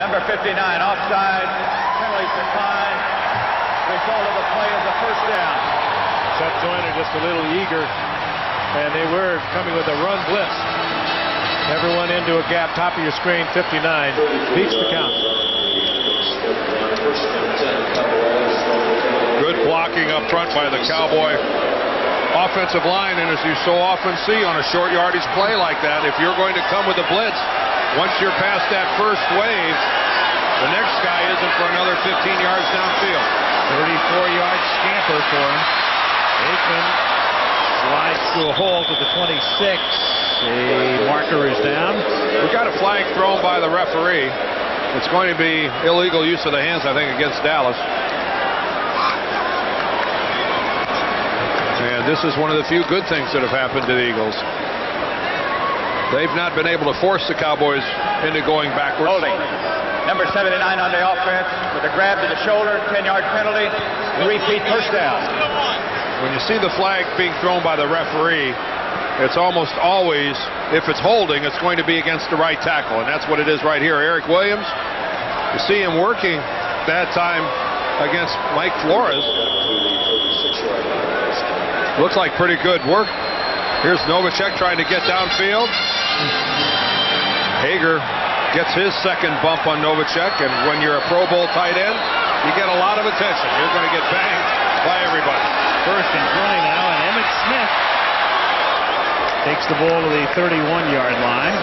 Number 59, offside, penalties declined. Result of the play is a first down. Seth Joyner just a little eager, and they were coming with a run blitz. Everyone into a gap, top of your screen, 59, beats the count. Good blocking up front by the Cowboy offensive line, and as you so often see on a short yardage play like that, if you're going to come with a blitz, once you're past that first wave, the next guy isn't for another 15 yards downfield. 34-yard scamper for him. Aikman slides through a hole to the 26. The marker is down. We got a flag thrown by the referee. It's going to be illegal use of the hands, I think, against Dallas. And this is one of the few good things that have happened to the Eagles. They've not been able to force the Cowboys into going backwards. Holding. Number 79 on the offense with a grab to the shoulder, 10-yard penalty, 3 feet first down. When you see the flag being thrown by the referee, it's almost always, if it's holding, it's going to be against the right tackle, and that's what it is right here. Eric Williams, you see him working that time against Mike Flores. Looks like pretty good work. Here's Novacek trying to get downfield. Hager gets his second bump on Novacek, and when you're a Pro Bowl tight end, you get a lot of attention. You're going to get banged by everybody. First and 20 now, and Emmitt Smith takes the ball to the 31-yard line.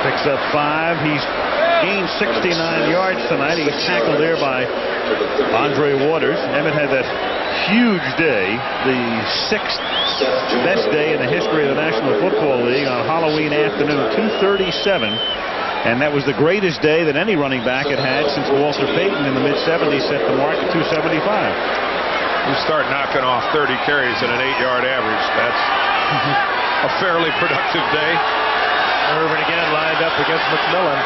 Picks up 5. He's gained 69 yards tonight. He's tackled there by Andre Waters. Emmitt had that huge day, the 6th best day in the history of the National Football League on Halloween afternoon, 237. And that was the greatest day that any running back had had since Walter Payton in the mid-70s set the mark at 275. You start knocking off 30 carries at an 8-yard average. That's a fairly productive day. Irvin again lined up against McMillan.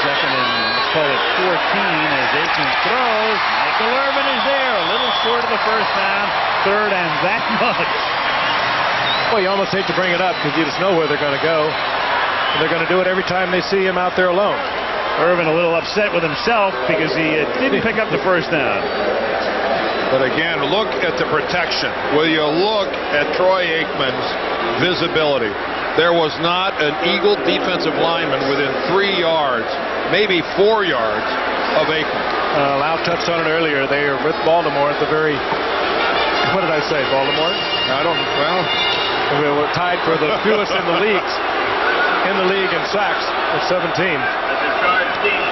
Second and, let's call it 14 as Aikman throws. Michael Irvin is there, a little short of the first down. Third and that much. Well, you almost hate to bring it up because you just know where they're going to go. And they're going to do it every time they see him out there alone. Irvin a little upset with himself because he didn't pick up the first down. But again, look at the protection. Will you look at Troy Aikman's visibility? There was not an Eagle defensive lineman within 3 yards, maybe 4 yards of Aikman. Lau touched on it earlier. They are with Baltimore at the very, what did I say, Baltimore? I don't, well, we were tied for the fewest in the leagues. In the league in sacks with 17.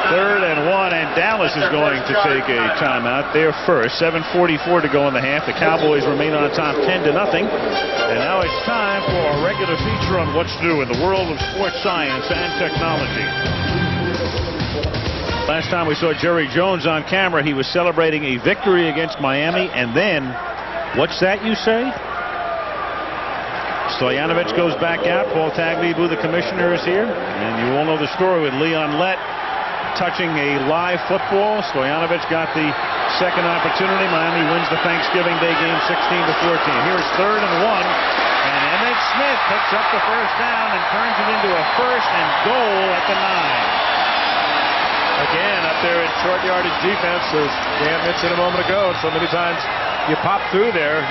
Third and 1, and Dallas is going to take a timeout. They're first. 7:44 to go in the half. The Cowboys remain on top 10-0. And now it's time for a regular feature on what's new in the world of sports science and technology. Last time we saw Jerry Jones on camera, he was celebrating a victory against Miami, and then, what's that you say? Stoyanovich goes back out. Paul Tagliabue, the commissioner, is here. And you all know the story with Leon Lett touching a live football. Stoyanovich got the second opportunity. Miami wins the Thanksgiving Day game 16-14. Here's third and 1. And Emmitt Smith picks up the first down and turns it into a first and goal at the 9. Again, up there in short yardage defense, as Dan mentioned a moment ago, so many times you pop through there,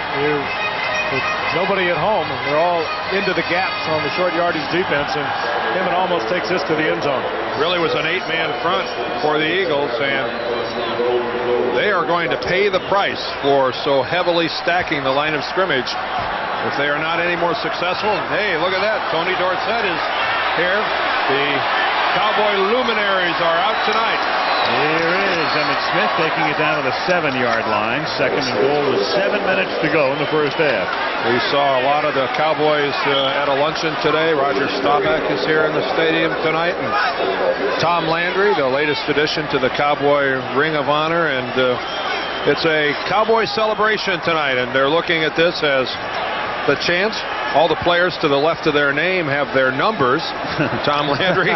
with nobody at home. They're all into the gaps on the short yardage defense, and Emmett almost takes this to the end zone. Really was an 8-man front for the Eagles, and they are going to pay the price for so heavily stacking the line of scrimmage. If they are not any more successful, hey, look at that. Tony Dorsett is here. The Cowboy luminaries are out tonight. Here is Emmitt Smith taking it down to the 7-yard line. Second and goal with 7 minutes to go in the first half. We saw a lot of the Cowboys at a luncheon today. Roger Staubach is here in the stadium tonight. And Tom Landry, the latest addition to the Cowboy Ring of Honor. And it's a Cowboy celebration tonight. And they're looking at this as the chance. All the players to the left of their name have their numbers. Tom Landry,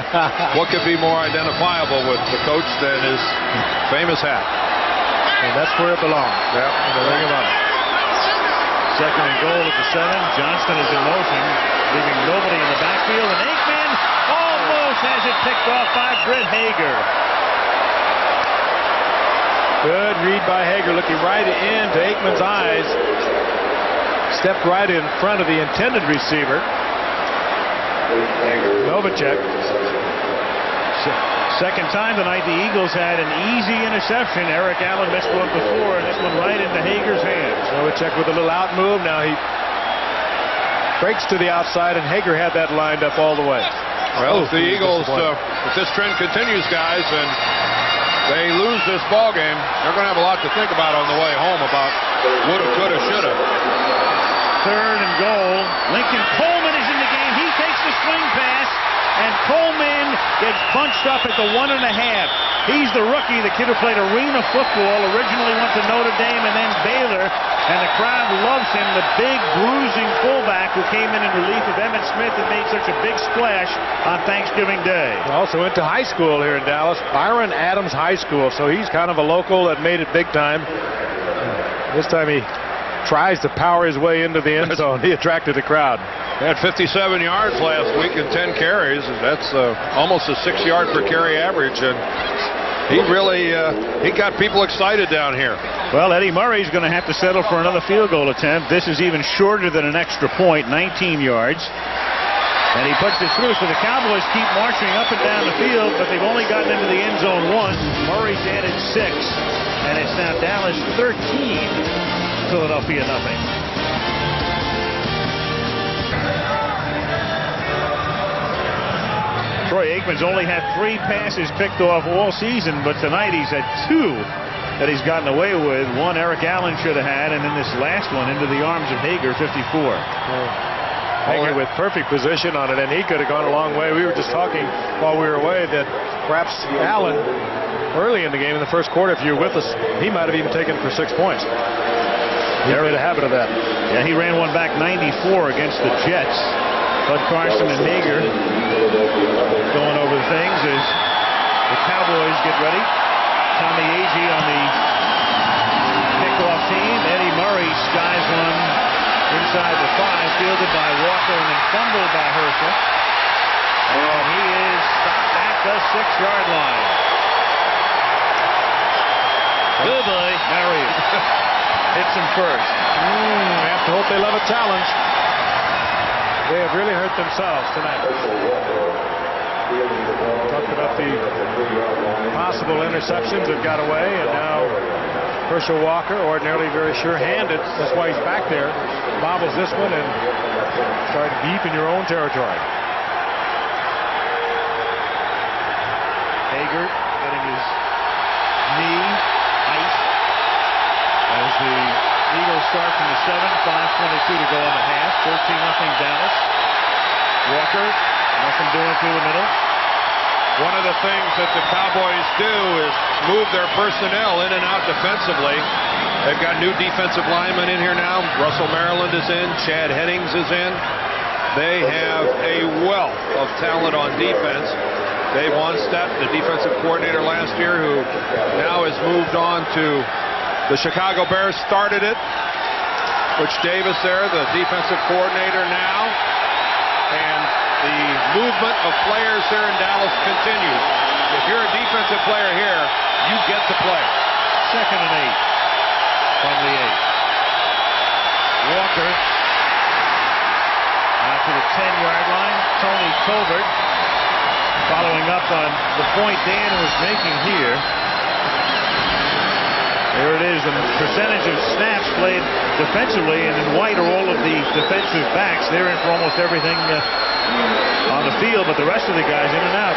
what could be more identifiable with the coach than his famous hat? And that's where it belongs. Yeah, the Ring of Honor. Second and goal at the 7. Johnston is in motion, leaving nobody in the backfield, and Aikman almost has it picked off by Britt Hager. Good read by Hager, looking right into Aikman's eyes. Stepped right in front of the intended receiver. Novacek. Second time tonight the Eagles had an easy interception. Eric Allen missed one before, and this one right into Hager's hands. Novacek with a little out move. Now he breaks to the outside, and Hager had that lined up all the way. Well, if the Eagles, if this trend continues, guys, and they lose this ball game, they're going to have a lot to think about on the way home about woulda, coulda, shoulda. Third and goal. Lincoln Coleman is in the game. He takes the swing pass, and Coleman gets bunched up at the 1.5. He's the rookie, the kid who played arena football, originally went to Notre Dame and then Baylor, and the crowd loves him, the big bruising fullback who came in relief of Emmitt Smith and made such a big splash on Thanksgiving Day. Also went to high school here in Dallas, Byron Adams High School, so he's kind of a local that made it big time. This time he tries to power his way into the end zone. He attracted the crowd. He had 57 yards last week and 10 carries. That's almost a 6-yard per carry average, and he really he got people excited down here. Well, Eddie Murray's going to have to settle for another field goal attempt. This is even shorter than an extra point, 19 yards. And he puts it through, so the Cowboys keep marching up and down the field, but they've only gotten into the end zone once. Murray's added 6, and it's now Dallas 13, Philadelphia nothing. Troy Aikman's only had 3 passes picked off all season, but tonight he's had 2 that he's gotten away with. One Eric Allen should have had, and then this last one into the arms of Hager, 54. Hager with perfect position on it, and he could have gone a long way. We were just talking while we were away that perhaps Allen, early in the game in the first quarter, if you were with us, he might have even taken it for 6 points. He made a habit of that. Yeah, he ran one back 94 against the Jets. Bud Carson and Hager going over things as the Cowboys get ready. Tommy Agee on the kickoff team. Eddie Murray skies one inside the 5, fielded by Walker and then fumbled by Herschel. And he is stopped at the 6-yard line. Good boy. There he is. Hits him first. We have to hope they love a challenge. They have really hurt themselves tonight. Talked about the possible interceptions that got away, and now Herschel Walker, ordinarily very sure-handed, that's why he's back there, bobbles this one and starts deep in your own territory. Hager getting his knee iced as the Eagles start from the 7, 5:22 to go on the half, 13-0 Dallas. Walker, nothing doing through the middle. One of the things that the Cowboys do is move their personnel in and out defensively. They've got new defensive linemen in here now. Russell Maryland is in. Chad Hennings is in. They have a wealth of talent on defense. Dave Wannstedt, the defensive coordinator last year, who now has moved on to the Chicago Bears, started it. Butch Davis there, the defensive coordinator now. And the movement of players here in Dallas continues. If you're a defensive player here, you get to play. 2nd and 8 from the 8. Walker out to the 10-yard line. Tony Tolbert following up on the point Dan was making here. There it is, the percentage of snaps played defensively, and in white are all of the defensive backs. They're in for almost everything on the field, but the rest of the guys in and out.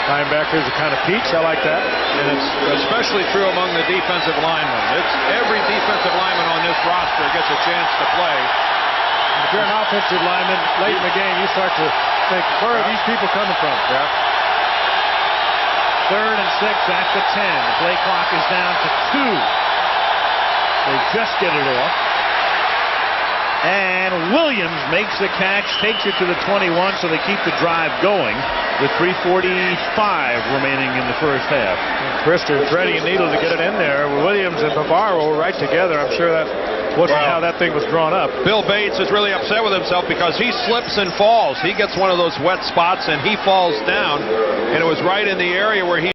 Linebackers are kind of peach. I like that. And it's especially true among the defensive linemen. It's every defensive lineman on this roster gets a chance to play. If you're an offensive lineman, late in the game, you start to think, where are these people coming from? Yeah. 3rd and 6 at the 10. The play clock is down to 2. They just get it off. And Williams makes the catch, takes it to the 21, so they keep the drive going with 3:45 remaining in the first half. Brister threading a needle to get it in there. Williams and Bavaro right together. I'm sure that wasn't how that thing was drawn up. Bill Bates is really upset with himself because he slips and falls. He gets one of those wet spots and he falls down, and it was right in the area where he